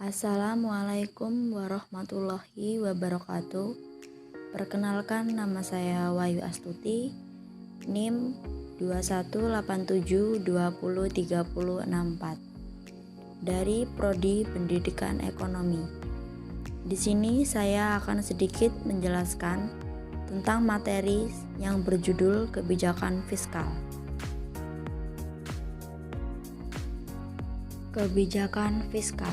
Assalamualaikum warahmatullahi wabarakatuh. Perkenalkan, nama saya Wahyu Astuti, NIM 2187203064 dari Prodi Pendidikan Ekonomi. Di sini saya akan sedikit menjelaskan tentang materi yang berjudul kebijakan fiskal. Kebijakan fiskal.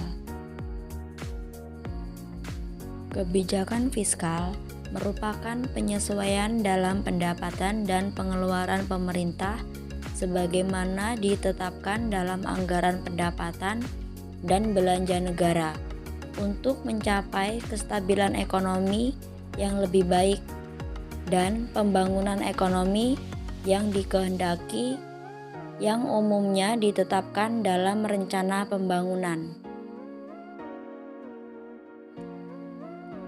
Kebijakan fiskal merupakan penyesuaian dalam pendapatan dan pengeluaran pemerintah sebagaimana ditetapkan dalam anggaran pendapatan dan belanja negara untuk mencapai kestabilan ekonomi yang lebih baik dan pembangunan ekonomi yang dikehendaki yang umumnya ditetapkan dalam rencana pembangunan.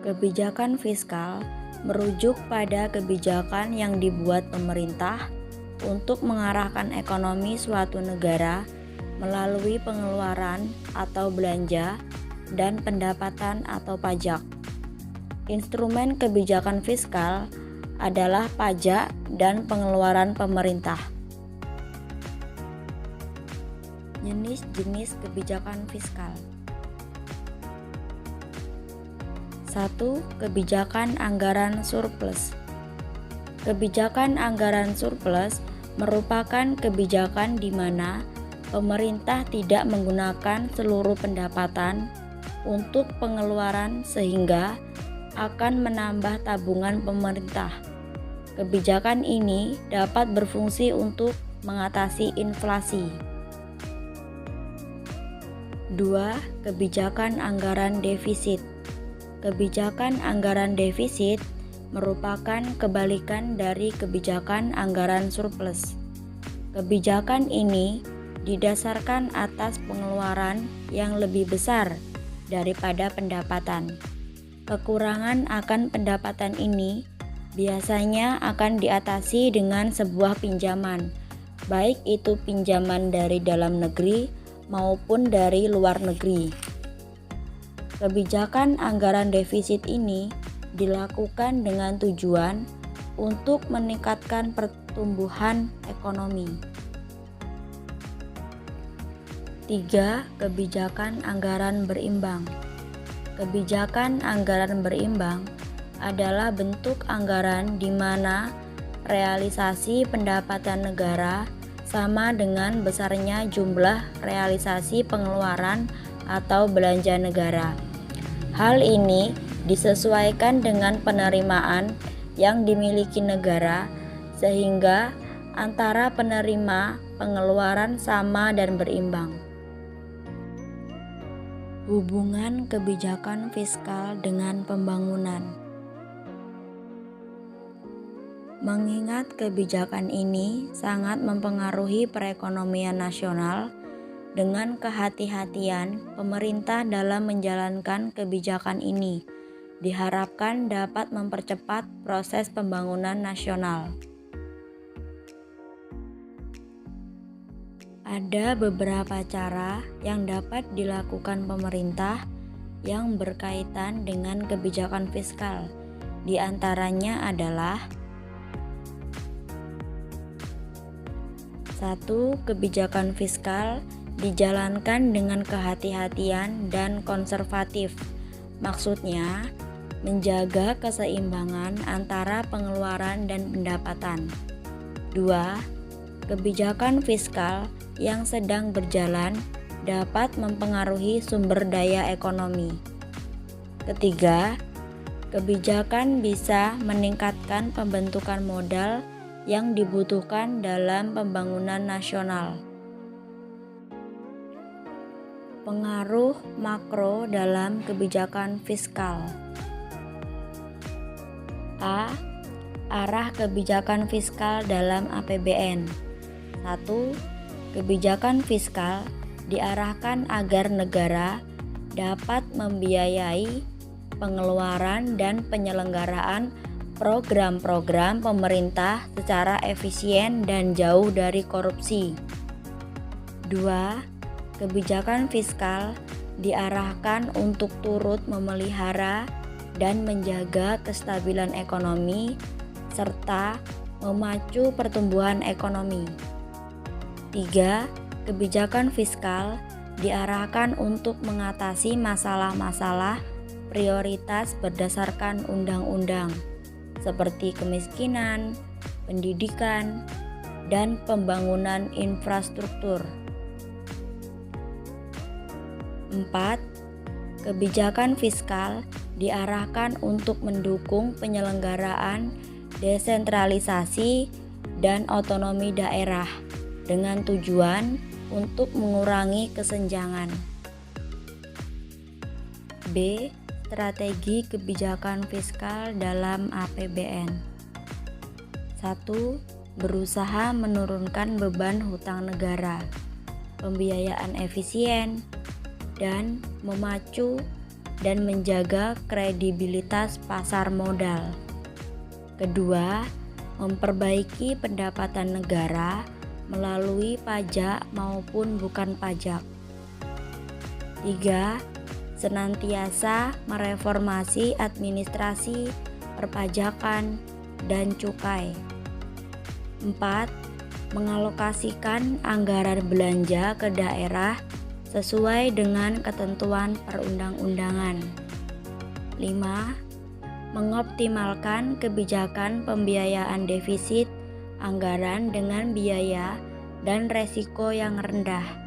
Kebijakan fiskal merujuk pada kebijakan yang dibuat pemerintah untuk mengarahkan ekonomi suatu negara melalui pengeluaran atau belanja dan pendapatan atau pajak. Instrumen kebijakan fiskal adalah pajak dan pengeluaran pemerintah. Jenis-jenis kebijakan fiskal. 1. Kebijakan anggaran surplus. Kebijakan anggaran surplus merupakan kebijakan di mana pemerintah tidak menggunakan seluruh pendapatan untuk pengeluaran sehingga akan menambah tabungan pemerintah. Kebijakan ini dapat berfungsi untuk mengatasi inflasi. 2. Kebijakan anggaran defisit. Kebijakan anggaran defisit merupakan kebalikan dari kebijakan anggaran surplus. Kebijakan ini didasarkan atas pengeluaran yang lebih besar daripada pendapatan. Kekurangan akan pendapatan ini biasanya akan diatasi dengan sebuah pinjaman, baik itu pinjaman dari dalam negeri maupun dari luar negeri. Kebijakan anggaran defisit ini dilakukan dengan tujuan untuk meningkatkan pertumbuhan ekonomi. 3. Kebijakan anggaran berimbang. Kebijakan anggaran berimbang adalah bentuk anggaran di mana realisasi pendapatan negara sama dengan besarnya jumlah realisasi pengeluaran atau belanja negara. Hal ini disesuaikan dengan penerimaan yang dimiliki negara sehingga antara penerima pengeluaran sama dan berimbang. Hubungan kebijakan fiskal dengan pembangunan. Mengingat kebijakan ini sangat mempengaruhi perekonomian nasional, dengan kehati-hatian pemerintah dalam menjalankan kebijakan ini diharapkan dapat mempercepat proses pembangunan nasional. Ada beberapa cara yang dapat dilakukan pemerintah yang berkaitan dengan kebijakan fiskal. Di antaranya adalah 1. Kebijakan fiskal dijalankan dengan kehati-hatian dan konservatif. Maksudnya, menjaga keseimbangan antara pengeluaran dan pendapatan. 2. Kebijakan fiskal yang sedang berjalan dapat mempengaruhi sumber daya ekonomi. 3. Kebijakan bisa meningkatkan pembentukan modal yang dibutuhkan dalam pembangunan nasional. Pengaruh makro dalam kebijakan fiskal. A. Arah kebijakan fiskal dalam APBN. 1. Kebijakan fiskal diarahkan agar negara dapat membiayai pengeluaran dan penyelenggaraan program-program pemerintah secara efisien dan jauh dari korupsi. 2. Kebijakan fiskal diarahkan untuk turut memelihara dan menjaga kestabilan ekonomi serta memacu pertumbuhan ekonomi. 3. Kebijakan fiskal diarahkan untuk mengatasi masalah-masalah prioritas berdasarkan undang-undang seperti kemiskinan, pendidikan, dan pembangunan infrastruktur. 4. Kebijakan fiskal diarahkan untuk mendukung penyelenggaraan desentralisasi dan otonomi daerah dengan tujuan untuk mengurangi kesenjangan. B. Strategi kebijakan fiskal dalam APBN. 1. Berusaha menurunkan beban hutang negara, pembiayaan efisien, dan memacu dan menjaga kredibilitas pasar modal. Kedua, memperbaiki pendapatan negara melalui pajak maupun bukan pajak. 3. Senantiasa mereformasi administrasi, perpajakan, dan cukai. 4. Mengalokasikan anggaran belanja ke daerah sesuai dengan ketentuan perundang-undangan. 5. Mengoptimalkan kebijakan pembiayaan defisit anggaran dengan biaya dan resiko yang rendah.